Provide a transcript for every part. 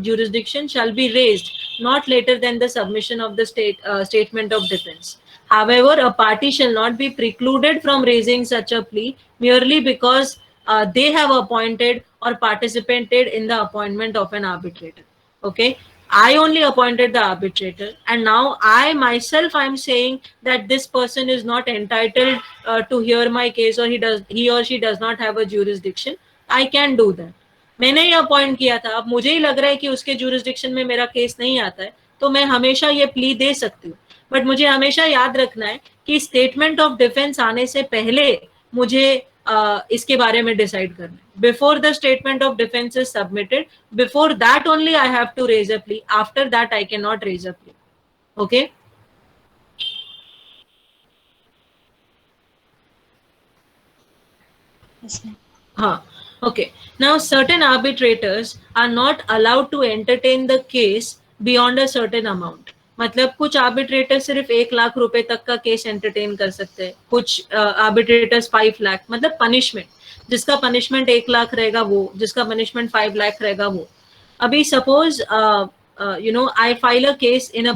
jurisdiction shall be raised not later than the submission of the statement of defense. However, a party shall not be precluded from raising such a plea merely because they have appointed or participated in the appointment of an arbitrator. Okay, I only appointed the arbitrator, and now I myself I'm saying that this person is not entitled to hear my case, or he or she does not have a jurisdiction. I can do that. मैंने ही appoint किया था, अब मुझे ही लग रहा है कि उसके jurisdiction में मेरा केस नहीं आता है, तो मैं हमेशा ये प्ली दे सकती हूँ. बट मुझे हमेशा याद रखना है कि स्टेटमेंट ऑफ डिफेंस आने से पहले मुझे इसके बारे में डिसाइड करना है. Before the statement of defence is submitted, before that only I have to raise a plea. After that I can not raise a plea. Okay. हाँ. Okay. Now, certain arbitrators are not allowed to entertain the case beyond a certain amount. मतलब कुछ arbitrator सिर्फ 1 लाख रुपए तक का case entertain कर सकते हैं, कुछ आर्बिट्रेटर्स 5 लाख. मतलब पनिशमेंट, जिसका पनिशमेंट 1 लाख रहेगा वो, जिसका पनिशमेंट 5 लाख रहेगा वो. अभी suppose I file a case in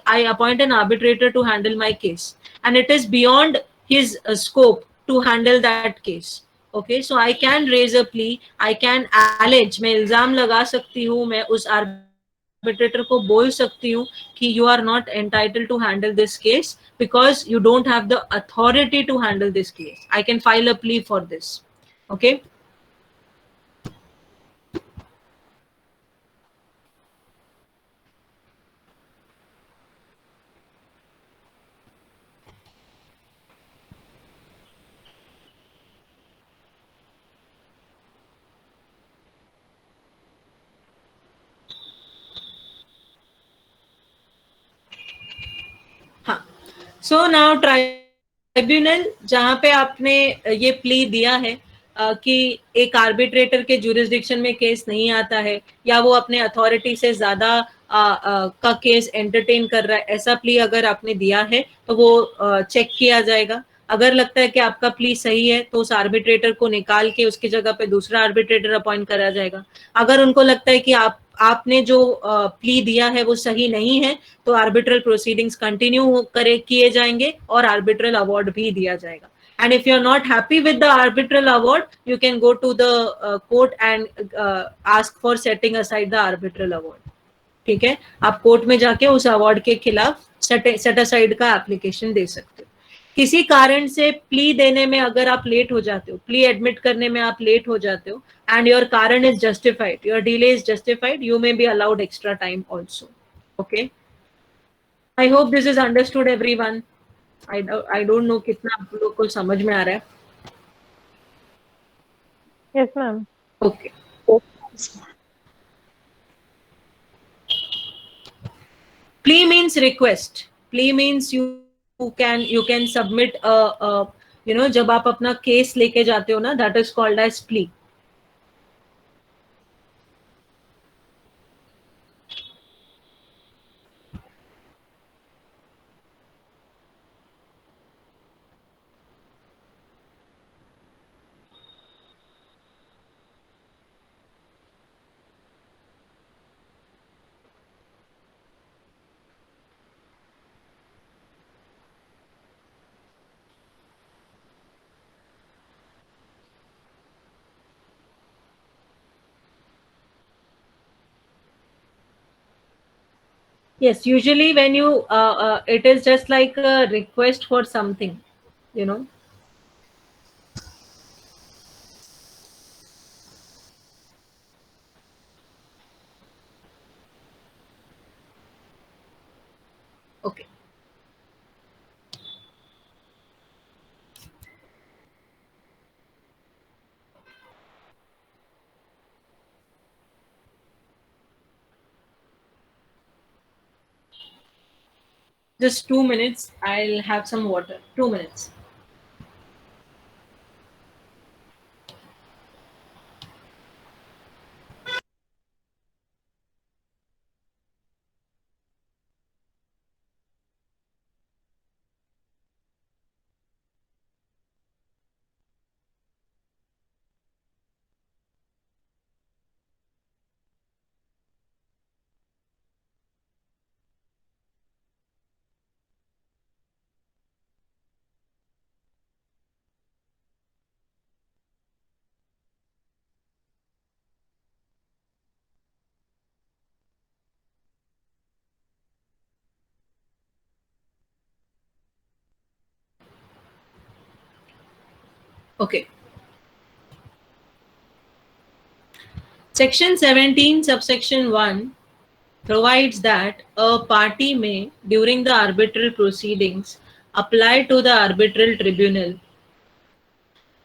I appoint an arbitrator to handle my case, and it is beyond his scope to handle that case. Okay, so I can raise a plea, I can allege, मैं इल्जाम लगा सकती हूँ, मैं उस arbitrator को बोल सकती हूँ कि you are not entitled to handle this case because you don't have the authority to handle this case. I can file a plea for this. Okay. हाँ. सो नाउ ट्राइब्यूनल जहां पे आपने ये प्ली दिया है कि एक आर्बिट्रेटर के जुरिस्डिक्शन में केस नहीं आता है, या वो अपने अथॉरिटी से ज्यादा का केस एंटरटेन कर रहा है, ऐसा प्ली अगर आपने दिया है तो वो चेक किया जाएगा. अगर लगता है कि आपका प्ली सही है तो उस आर्बिट्रेटर को निकाल के उसकी जगह पे दूसरा आर्बिट्रेटर अपॉइंट करा जाएगा. अगर उनको लगता है कि आपने जो प्ली दिया है वो सही नहीं है, तो आर्बिट्रल प्रोसीडिंग्स कंटिन्यू करे किए जाएंगे और आर्बिट्रल अवार्ड भी दिया जाएगा. And if you're not happy with the arbitral award, you can go to the court and ask for setting aside the arbitral award. ठीक है, आप कोर्ट में जाके उस अवार्ड के खिलाफ सेट असाइड का एप्लीकेशन दे सकते हो. किसी कारण से प्ली देने में अगर आप लेट हो जाते हो, प्ली एडमिट करने में आप लेट हो जाते हो, एंड योर कारण is justified, your delay is justified, you may be allowed extra time also. Okay. I hope this is understood everyone. I don't know कितना आप लोग को समझ में आ रहा है. Yes, ma'am. Okay. Plea means request. Plea means you can submit a जब आप अपना केस लेके जाते हो ना, that is called as plea. Yes, usually when it is just like a request for something, you know. Okay. Just 2 minutes. I'll have some water. 2 minutes. Okay. Section 17, subsection 1 provides that a party may, during the arbitral proceedings, apply to the arbitral tribunal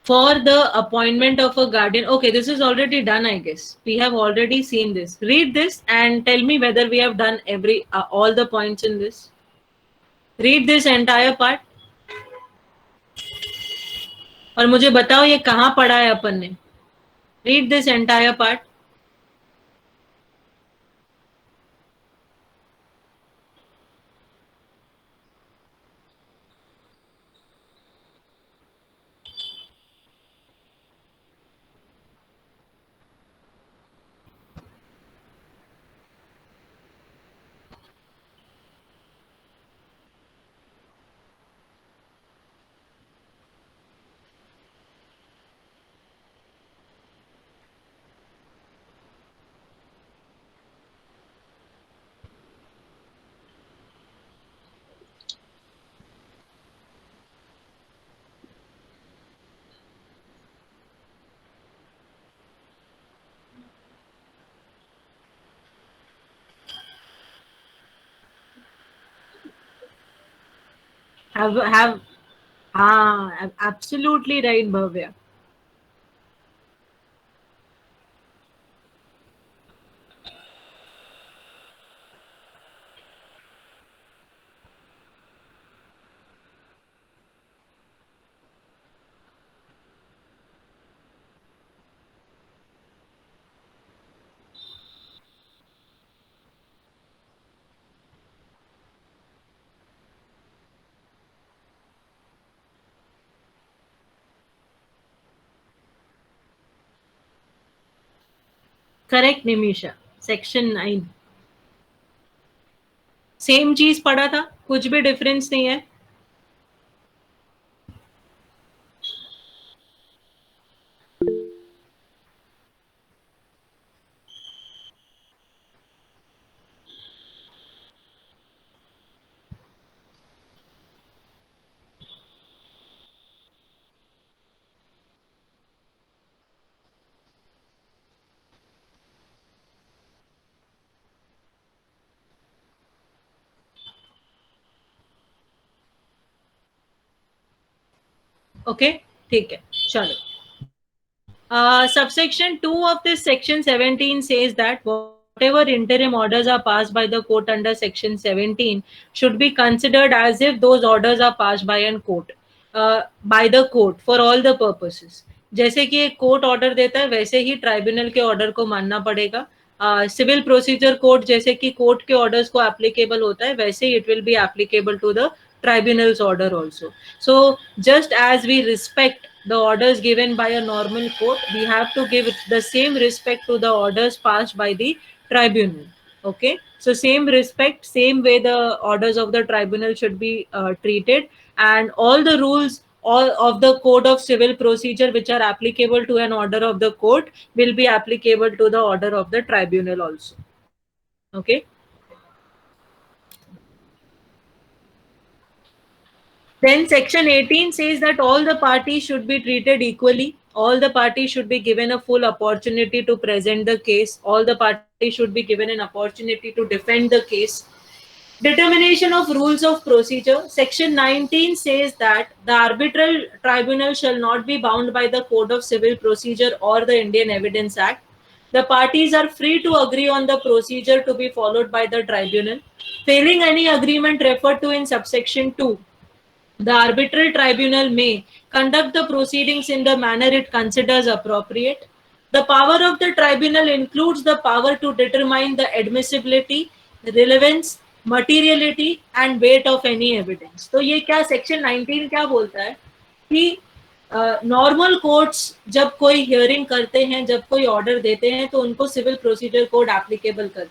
for the appointment of a guardian. Okay, this is already done, I guess. We have already seen this. Read this and tell me whether we have done all the points in this. Read this entire part और मुझे बताओ ये कहाँ पढ़ा है अपन ने. Read this entire part. Have absolutely right, Bhavya. Correct Nimisha. Section 9 same चीज पढ़ा था, कुछ भी डिफरेंस नहीं है. ओके, ठीक है, चलो. Subsection 2 of this section 17 says that whatever interim orders are passed by the court under section 17 should be considered as if those orders are passed by the court for all the purposes. जैसे कि एक court order देता है वैसे ही tribunal के order को मानना पड़ेगा. सिविल प्रोसीजर कोड जैसे कि कोर्ट के ऑर्डर्स को एप्लीकेबल होता है वैसे it will be applicable to the tribunal's order also. So just as we respect the orders given by a normal court, we have to give the same respect to the orders passed by the tribunal. Okay, so same respect, same way the orders of the tribunal should be treated, and all the rules all of the code of civil procedure which are applicable to an order of the court will be applicable to the order of the tribunal also. Okay. Then section 18 says that all the parties should be treated equally. All the parties should be given a full opportunity to present the case. All the parties should be given an opportunity to defend the case. Determination of rules of procedure. Section 19 says that the arbitral tribunal shall not be bound by the Code of Civil Procedure or the Indian Evidence Act. The parties are free to agree on the procedure to be followed by the tribunal. Failing any agreement referred to in subsection 2, the arbitral tribunal may conduct the proceedings in the manner it considers appropriate. The power of the tribunal includes the power to determine the admissibility, relevance, materiality and weight of any evidence. तो ये क्या section 19 क्या बोलता है कि normal courts जब कोई hearing करते हैं, जब कोई ऑर्डर देते हैं तो उनको सिविल प्रोसीजर कोड एप्लीकेबल करते हैं.